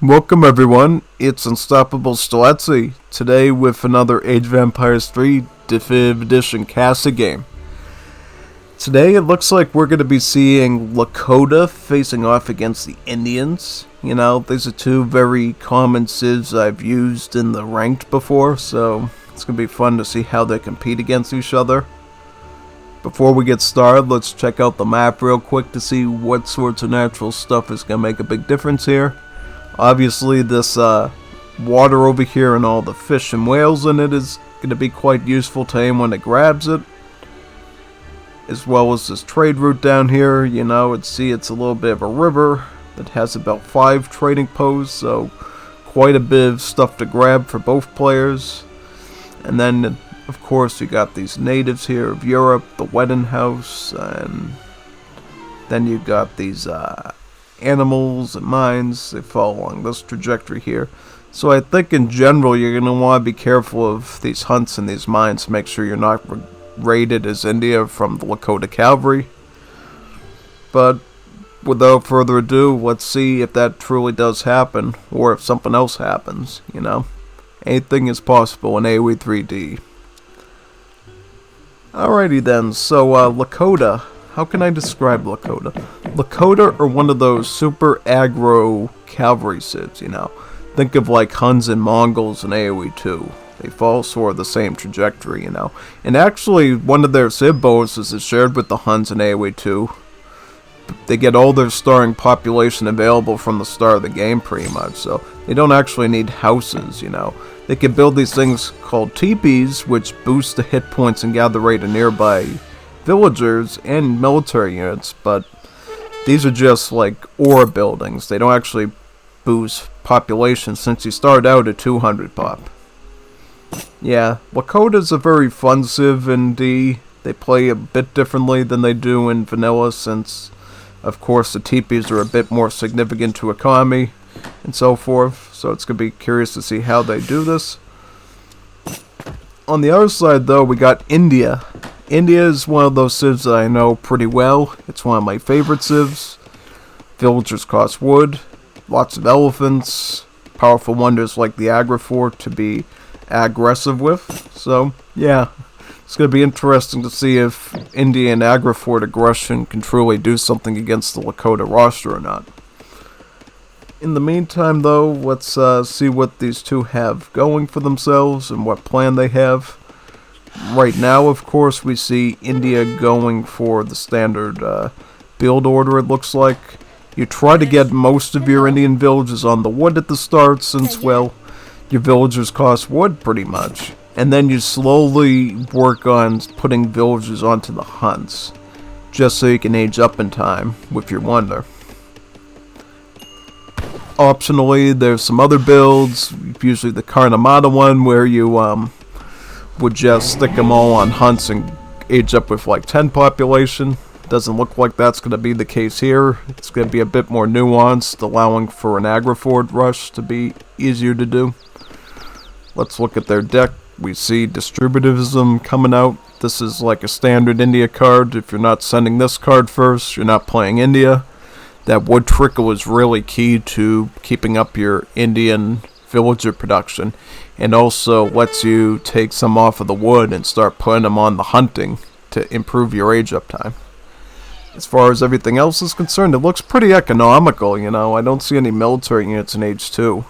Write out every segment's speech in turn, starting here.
Welcome everyone, it's Unstoppable Stiletsy, today with another Age of Empires 3 Definitive Edition casted game. Today it looks like we're going to be seeing Lakota facing off against the Indians. You know, these are two very common civs I've used in the ranked before, so it's going to be fun to see how they compete against each other. Before we get started, let's check out the map real quick to see what sorts of natural stuff is going to make a big difference here. Obviously, this water over here and all the fish and whales in it is going to be quite useful to aim when it grabs it. As well as this trade route down here. You know, it's a little bit of a river that has about 5 trading posts, so quite a bit of stuff to grab for both players. And then, of course, you got these natives here of Europe, the wedding house, and then you got these animals and mines. They fall along this trajectory here. So I think in general you're going to want to be careful of these hunts and these mines to make sure you're not raided as India from the Lakota cavalry. But without further ado, let's see if that truly does happen, or if something else happens, you know. Anything is possible in AoE 3D. Alrighty then, so Lakota. How can I describe Lakota? Lakota are one of those super aggro cavalry civs, you know. Think of like Huns and Mongols in AoE 2. They follow sort of the same trajectory, you know. And actually, one of their civ bonuses is shared with the Huns in AoE 2. They get all their starting population available from the start of the game, pretty much. So they don't actually need houses, you know. They can build these things called teepees, which boost the hit points and gather rate of nearby villagers and military units, but these are just like aura buildings. They don't actually boost population since you start out at 200 pop. Yeah, Lakota's a very fun civ in D. They play a bit differently than they do in vanilla, since of course the teepees are a bit more significant to economy and so forth, so it's going to be curious to see how they do this. On the other side though, we got India. India is one of those civs that I know pretty well. It's one of my favorite civs. Villagers cost wood, lots of elephants, powerful wonders like the Agrifort to be aggressive with. So, yeah, it's going to be interesting to see if India and Agrifort aggression can truly do something against the Lakota roster or not. In the meantime, though, let's see what these two have going for themselves and what plan they have. Right now, of course, we see India going for the standard build order, it looks like. You try to get most of your Indian villages on the wood at the start, since, well, your villagers cost wood pretty much. And then you slowly work on putting villagers onto the hunts, just so you can age up in time with your wonder. Optionally, there's some other builds, usually the Karnamata one, where you would just stick them all on hunts and age up with like 10 population. Doesn't look like that's going to be the case here. It's going to be a bit more nuanced, allowing for an Agrifort rush to be easier to do. Let's look at their deck. We see Distributivism coming out. This is like a standard India card. If you're not sending this card first, you're not playing India. That wood trickle is really key to keeping up your Indian villager production, and also lets you take some off of the wood and start putting them on the hunting to improve your age up time. As far as everything else is concerned, it looks pretty economical, you know. I don't see any military units in Age 2.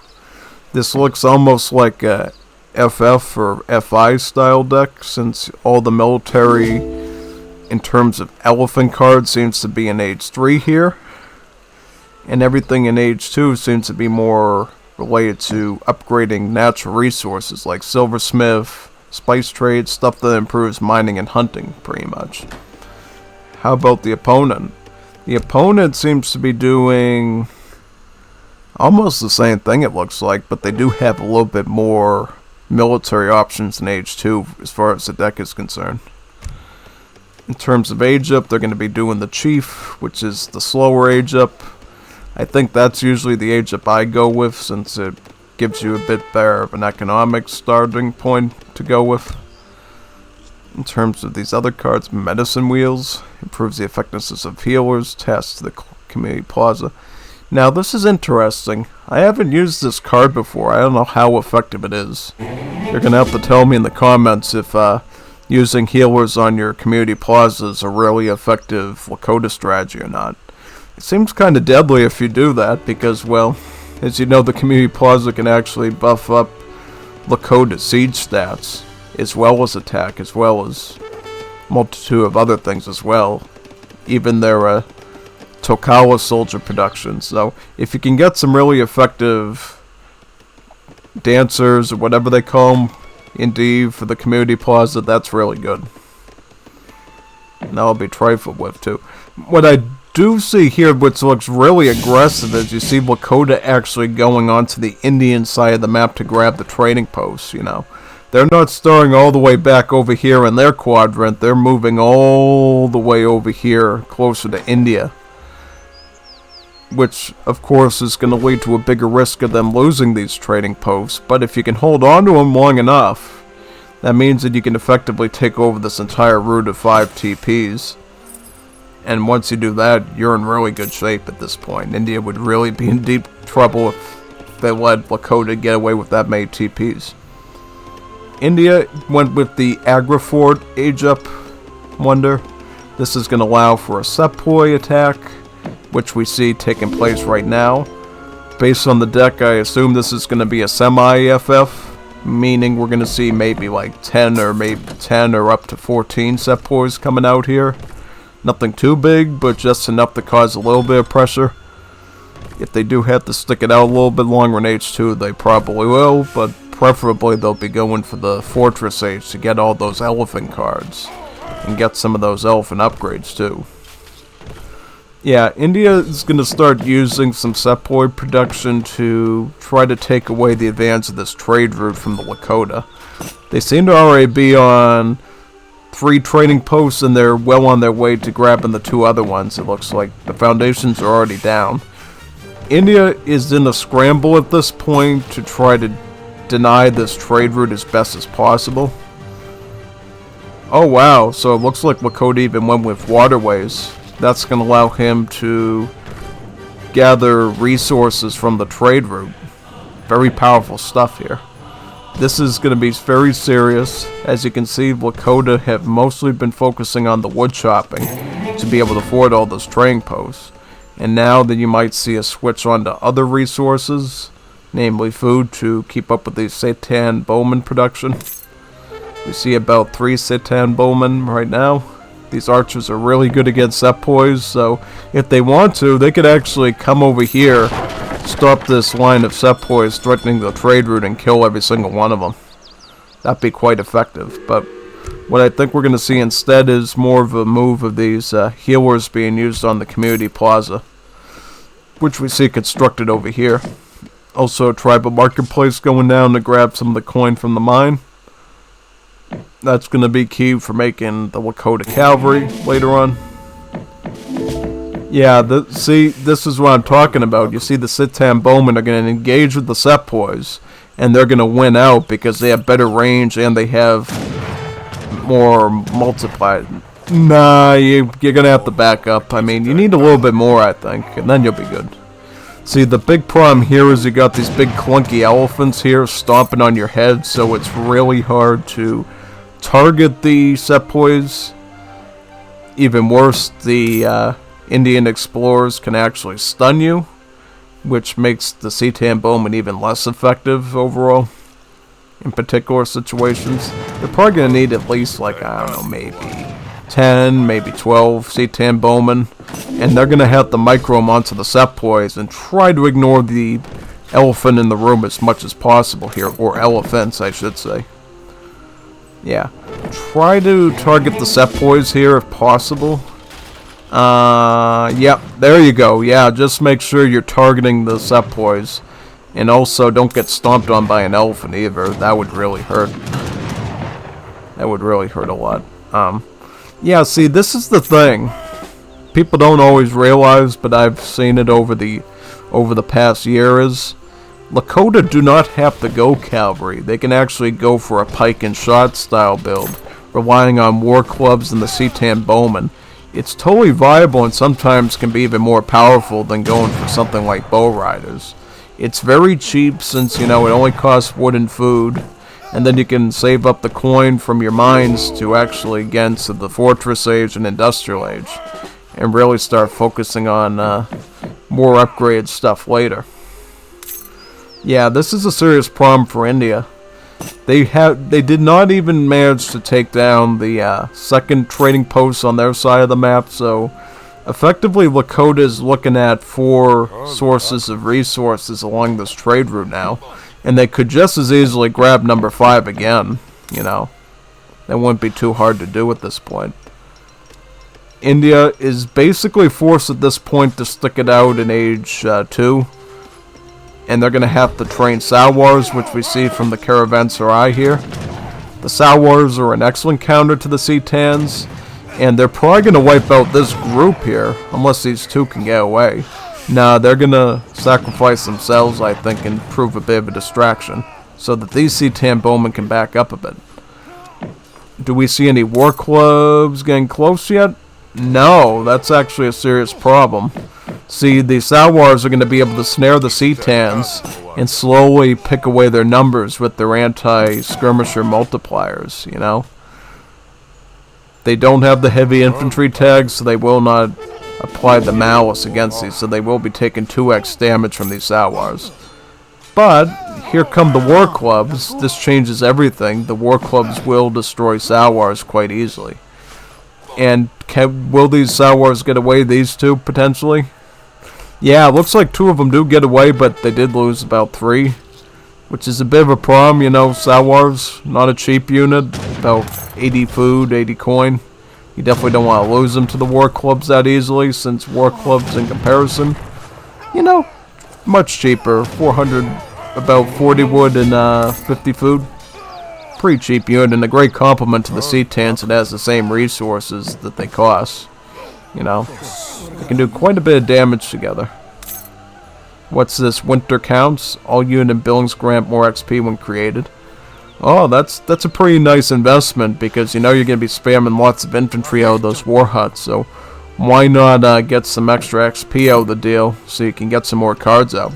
This looks almost like a FF or FI style deck, since all the military in terms of elephant cards seems to be in Age 3 here, and everything in Age 2 seems to be more related to upgrading natural resources like silversmith, spice trade, stuff that improves mining and hunting pretty much. How about the opponent? The opponent seems to be doing almost the same thing, it looks like, but they do have a little bit more military options in Age 2 as far as the deck is concerned. In terms of age up, they're going to be doing the Chief, which is the slower age up. I think that's usually the age up I go with, since it gives you a bit better of an economic starting point to go with. In terms of these other cards, Medicine Wheels improves the effectiveness of healers, tasks to the community plaza. Now this is interesting. I haven't used this card before. I don't know how effective it is. You're gonna have to tell me in the comments if using healers on your community plaza is a really effective Lakota strategy or not. It seems kind of deadly if you do that because, well, as you know, the community plaza can actually buff up Lakota siege stats as well as attack, as well as multitude of other things as well. Even their Tokawa soldier production. So if you can get some really effective dancers or whatever they call them, indeed, for the community plaza, that's really good. And that'll be trifled with too. What I do see here, which looks really aggressive, is you see Lakota actually going onto the Indian side of the map to grab the trading posts, you know. They're not starting all the way back over here in their quadrant. They're moving all the way over here, closer to India. Which, of course, is going to lead to a bigger risk of them losing these trading posts. But if you can hold on to them long enough, that means that you can effectively take over this entire route of 5 TPs. And once you do that, you're in really good shape at this point. India would really be in deep trouble if they let Lakota get away with that many TPs. India went with the Agrafort age-up wonder. This is going to allow for a Sepoy attack, which we see taking place right now. Based on the deck, I assume this is going to be a semi-FF, meaning we're going to see maybe like 10 or up to 14 Sepoys coming out here. Nothing too big, but just enough to cause a little bit of pressure. If they do have to stick it out a little bit longer in H2, they probably will, but preferably they'll be going for the Fortress Age to get all those elephant cards and get some of those elephant upgrades too. Yeah, India is going to start using some Sepoy production to try to take away the advance of this trade route from the Lakota. They seem to already be on 3 trading posts, and they're well on their way to grabbing the 2 other ones. It looks like the foundations are already down. India is in a scramble at this point to try to deny this trade route as best as possible. Oh wow, so it looks like Lakota even went with waterways. That's going to allow him to gather resources from the trade route. Very powerful stuff here. This is going to be very serious. As you can see, Lakota have mostly been focusing on the wood chopping to be able to afford all those trading posts. And now that you might see a switch on to other resources, namely food, to keep up with the Cetan Bowman production. We see about 3 Cetan Bowmen right now. These archers are really good against Sepoys, so if they want to, they could actually come over here, stop this line of Sepoys threatening the trade route, and kill every single one of them. That'd be quite effective, but what I think we're going to see instead is more of a move of these healers being used on the community plaza, which we see constructed over here. Also, a tribal marketplace going down to grab some of the coin from the mine. That's going to be key for making the Lakota cavalry later on. Yeah, see, this is what I'm talking about. You see the Cetan Bowmen are going to engage with the Sepoys, and they're going to win out because they have better range and they have more multiplied. Nah, you're going to have to back up. I mean, you need a little bit more, I think, and then you'll be good. See, the big problem here is you got these big clunky elephants here stomping on your head, so it's really hard to target the Sepoys. Even worse, the Indian explorers can actually stun you, which makes the Cetan Bowman even less effective overall in particular situations. You're probably going to need at least, like, I don't know, maybe 10, maybe 12 Cetan Bowmen, and they're going to have to micro them onto the Sepoys and try to ignore the elephant in the room as much as possible here, or elephants, I should say. Yeah, try to target the Sepoys here if possible. Yep, there you go. Yeah, just make sure you're targeting the Sepoys. And also, don't get stomped on by an elephant either. That would really hurt. That would really hurt a lot. Yeah, see, this is the thing. People don't always realize, but I've seen it over the past year, is Lakota do not have to go cavalry. They can actually go for a pike and shot style build, relying on war clubs and the Cetan Bowman. it's totally viable and sometimes can be even more powerful than going for something like bow riders. It's very cheap since, you know, it only costs wood and food, and then you can save up the coin from your mines to actually get into the Fortress Age and Industrial Age, and really start focusing on more upgraded stuff later. Yeah, this is a serious problem for India. They did not even manage to take down the second trading post on their side of the map, so effectively Lakota is looking at 4 sources of resources along this trade route now, and they could just as easily grab number 5 again, you know. That wouldn't be too hard to do at this point. India is basically forced at this point to stick it out in Age 2. And they're going to have to train Sawars, which we see from the Caravanserai here. The Sawars are an excellent counter to the Cetans, and they're probably going to wipe out this group here, unless these 2 can get away. Nah, they're going to sacrifice themselves, I think, and prove a bit of a distraction, so that these Cetan bowmen can back up a bit. Do we see any war clubs getting close yet? No, that's actually a serious problem. See, the Sawars are going to be able to snare the Cetans and slowly pick away their numbers with their anti-skirmisher multipliers, you know? They don't have the heavy infantry tags, so they will not apply the malice against these, so they will be taking 2x damage from these Sawars. But, here come the war clubs. This changes everything. The war clubs will destroy Sawars quite easily. And will these Sawars get away, these 2, potentially? Yeah, it looks like 2 of them do get away, but they did lose about 3. Which is a bit of a problem, you know, Sawars, not a cheap unit. About 80 food, 80 coin. You definitely don't want to lose them to the war clubs that easily, since war clubs in comparison, you know, much cheaper. 400, about 40 wood and 50 food. Pretty cheap unit, and a great compliment to the Cetans. It has the same resources that they cost. You know, they can do quite a bit of damage together. What's this? Winter counts. All unit buildings grant more XP when created. Oh, that's a pretty nice investment, because you know you're going to be spamming lots of infantry out of those war huts, so why not get some extra XP out of the deal so you can get some more cards out.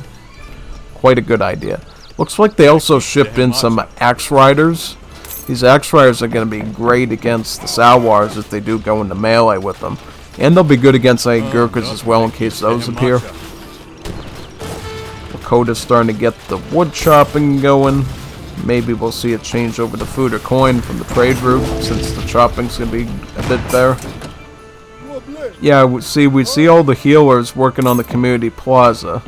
Quite a good idea. Looks like they also shipped in some axe riders. These axe riders are going to be great against the Sawars if they do go into melee with them. And they'll be good against any Gurkhas as well in case those appear. Lakota's starting to get the wood chopping going. Maybe we'll see a change over to food or coin from the trade route, since the chopping's going to be a bit better. Yeah, we see all the healers working on the community plaza.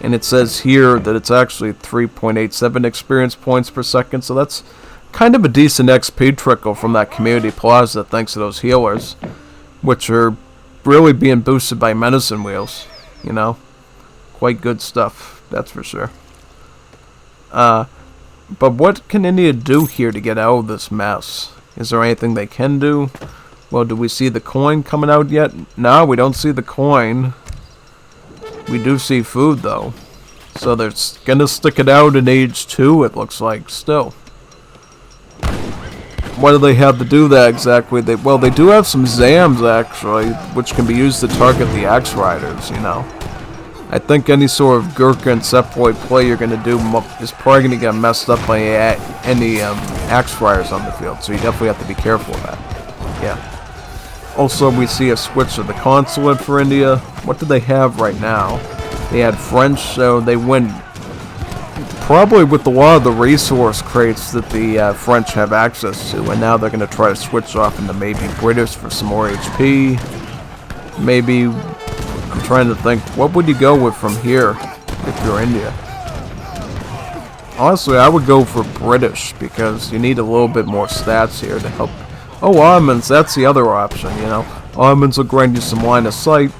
And it says here that it's actually 3.87 experience points per second, so that's kind of a decent XP trickle from that community plaza thanks to those healers, which are really being boosted by medicine wheels, you know. Quite good stuff, that's for sure. But what can India do here to get out of this mess? Is there anything they can do? Well, do we see the coin coming out yet? No, we don't see the coin. We do see food, though. So they're gonna stick it out in Age 2, it looks like, still. Why do they have to do that exactly? Well, they do have some Zams, actually, which can be used to target the Axe Riders, you know. I think any sort of Gurkha and Sepoy play you're going to do is probably going to get messed up by any Axe Riders on the field, so you definitely have to be careful of that. Yeah. Also, we see a switch of the consulate for India. What do they have right now? They had French, so they win probably with a lot of the resource crates that the French have access to, and now they're going to try to switch off into maybe British for some more HP. Maybe, I'm trying to think, what would you go with from here if you're India? Honestly, I would go for British, because you need a little bit more stats here to help. Oh, Ottomans, that's the other option, you know. Ottomans will grant you some line of sight.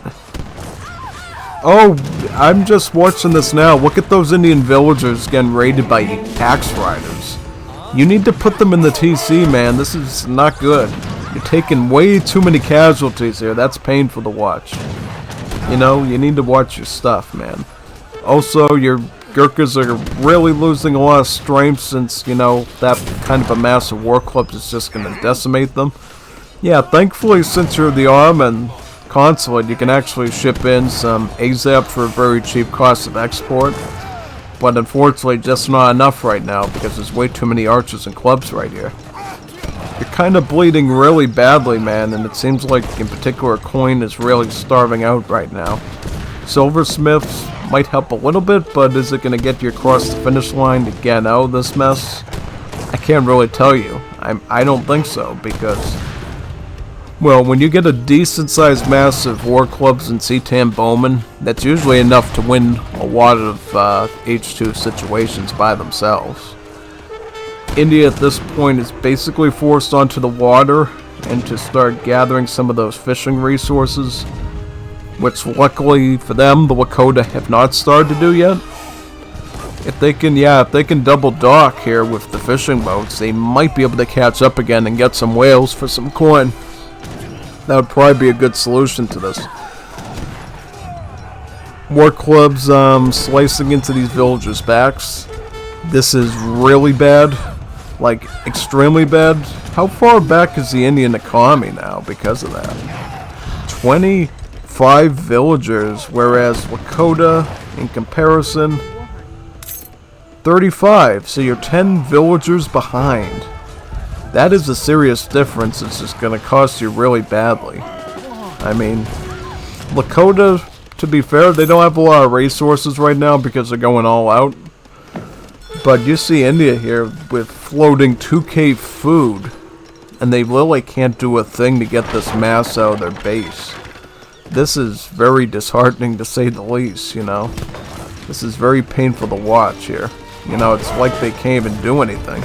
Oh, I'm just watching this now. Look at those Indian villagers getting raided by Axe Riders. You need to put them in the TC, man. This is not good. You're taking way too many casualties here. That's painful to watch. You know, you need to watch your stuff, man. Also, your Gurkhas are really losing a lot of strength since, you know, that kind of a massive war club is just going to decimate them. Yeah, thankfully, since you're the Army consulate, you can actually ship in some ASAP for a very cheap cost of export. But unfortunately, just not enough right now because there's way too many archers and clubs right here. You're kind of bleeding really badly, man, and it seems like, in particular, coin is really starving out right now. Silversmiths might help a little bit, but is it going to get you across the finish line to get out of this mess? I can't really tell you. I don't think so, because, well, when you get a decent-sized mass of war clubs and Cetan Bowmen, that's usually enough to win a lot of H2 situations by themselves. India at this point is basically forced onto the water and to start gathering some of those fishing resources, which luckily for them, the Lakota have not started to do yet. If they can double dock here with the fishing boats, they might be able to catch up again and get some whales for some coin. That would probably be a good solution to this. War clubs slicing into these villagers' backs. This is really bad. Like, extremely bad. How far back is the Indian economy now because of that? 25 villagers, whereas Lakota, in comparison, 35. So you're 10 villagers behind. That is a serious difference. It's just going to cost you really badly. I mean, Lakota, to be fair, they don't have a lot of resources right now because they're going all out. But you see India here with floating 2K food, and they literally can't do a thing to get this mass out of their base. This is very disheartening to say the least, you know. This is very painful to watch here. You know, it's like they can't even do anything.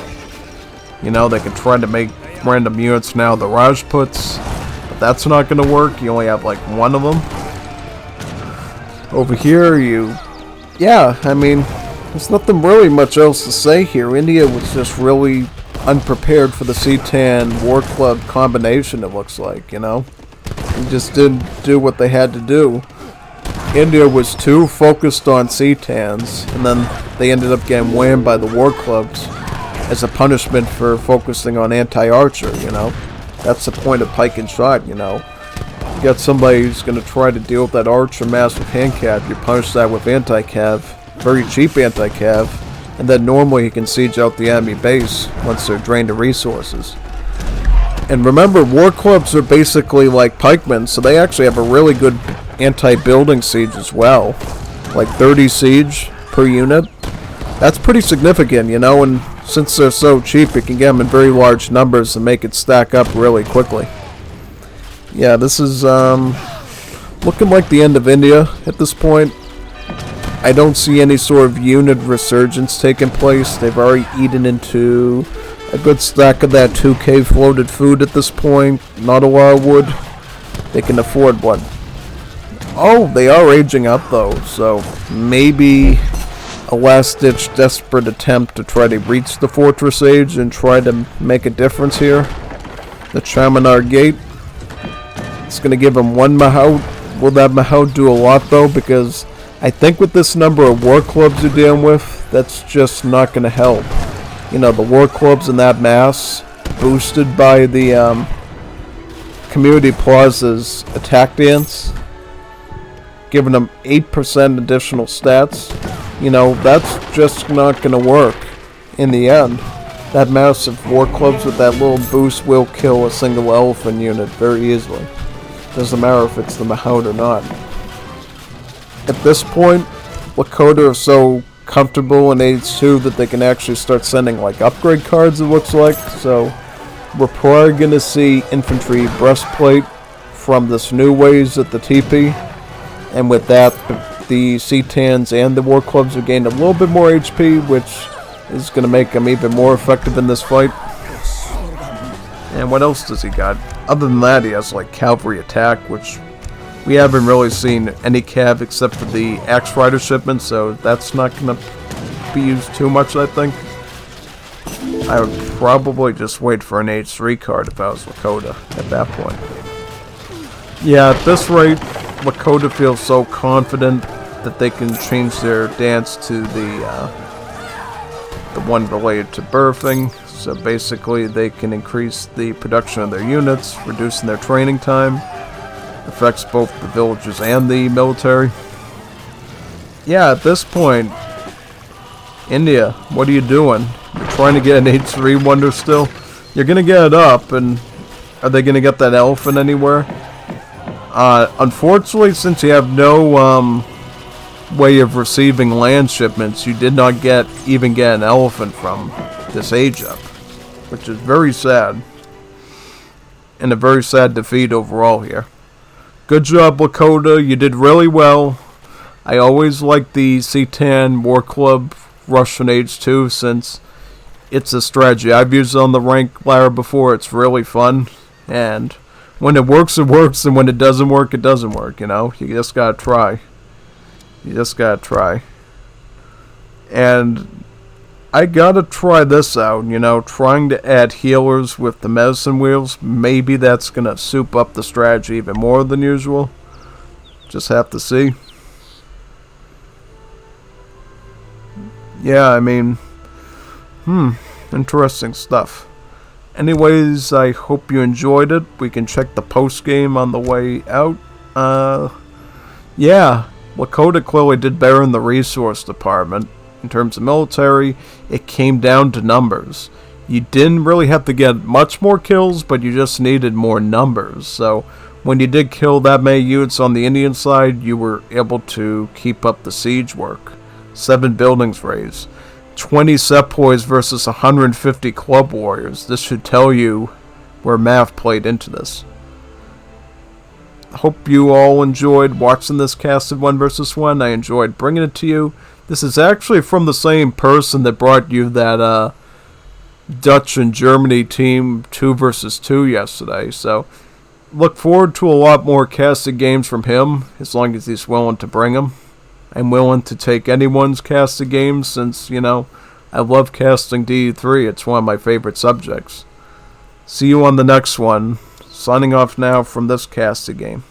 You know, they can try to make random units now the Rajputs, but that's not going to work. You only have like one of them. Over here, yeah, I mean, there's nothing really much else to say here. India was just really unprepared for the Cetan War Club combination, it looks like, you know. They just didn't do what they had to do. India was too focused on Cetans, and then they ended up getting whammed by the War Clubs as a punishment for focusing on anti-archer, you know. That's the point of pike and shot, you know. You got somebody who's going to try to deal with that archer mass with hand-cav, you punish that with anti-cav, very cheap anti-cav, and then normally you can siege out the enemy base once they're drained of resources. And remember, war clubs are basically like pikemen, so they actually have a really good anti-building siege as well. Like 30 siege per unit. That's pretty significant, you know, and since they're so cheap, you can get them in very large numbers and make it stack up really quickly. Yeah, this is looking like the end of India at this point. I don't see any sort of unit resurgence taking place. They've already eaten into a good stack of that 2K floated food at this point. Not a lot of wood. They can afford one. Oh, they are aging up though, so maybe a last-ditch desperate attempt to try to reach the Fortress Age and try to make a difference here. The Charminar Gate. It's going to give them one Mahout. Will that Mahout do a lot though? Because I think with this number of war clubs you're dealing with, that's just not going to help. You know, the war clubs in that mass, boosted by the Community Plaza's attack dance, giving them 8% additional stats. You know, that's just not going to work in the end. That mass of war clubs with that little boost will kill a single elephant unit very easily. Doesn't matter if it's the Mahout or not. At this point, Lakota are so comfortable in Age 2 that they can actually start sending like upgrade cards, it looks like. So we're probably going to see infantry breastplate from this new ways at the TP. And with that, the Cetans and the war clubs have gained a little bit more HP, which is going to make them even more effective in this fight. And what else does he got? Other than that, he has like cavalry attack, which we haven't really seen any cav except for the Axe Rider shipment, so that's not going to be used too much, I think. I would probably just wait for an Age 3 card if I was Lakota at that point. Yeah, at this rate, Lakota feels so confident that they can change their dance to the one related to birthing. So basically they can increase the production of their units, reducing their training time. Affects both the villagers and the military. Yeah, at this point, India, what are you doing? You're trying to get an H3 wonder still? You're gonna get it up, and are they gonna get that elephant anywhere? Unfortunately, since you have no way of receiving land shipments, you did not even get an elephant from this age up, which is very sad, and a very sad defeat overall here. Good job, Lakota. You did really well. I always like the Cetan War Club Russian Age 2 since it's a strategy I've used on the rank ladder before. It's really fun, and when it works, it works, and when it doesn't work, it doesn't work, you know? You just gotta try. You just gotta try. And I gotta try this out, you know, trying to add healers with the medicine wheels. Maybe that's gonna soup up the strategy even more than usual. Just have to see. Yeah, I mean, interesting stuff. Anyways, I hope you enjoyed it. We can check the post game on the way out. Yeah, Lakota clearly did better in the resource department. In terms of military, it came down to numbers. You didn't really have to get much more kills, but you just needed more numbers. So when you did kill that many units on the Indian side, you were able to keep up the siege work. 7 buildings razed. 20 sepoys versus 150 club warriors. This should tell you where math played into this. Hope you all enjoyed watching this casted 1 versus 1. I enjoyed bringing it to you. This is actually from the same person that brought you that Dutch and Germany team 2 versus 2 yesterday. So look forward to a lot more casted games from him, as long as he's willing to bring them. I'm willing to take anyone's casted games since, you know, I love casting D3. It's one of my favorite subjects. See you on the next one. Signing off now from this casted game.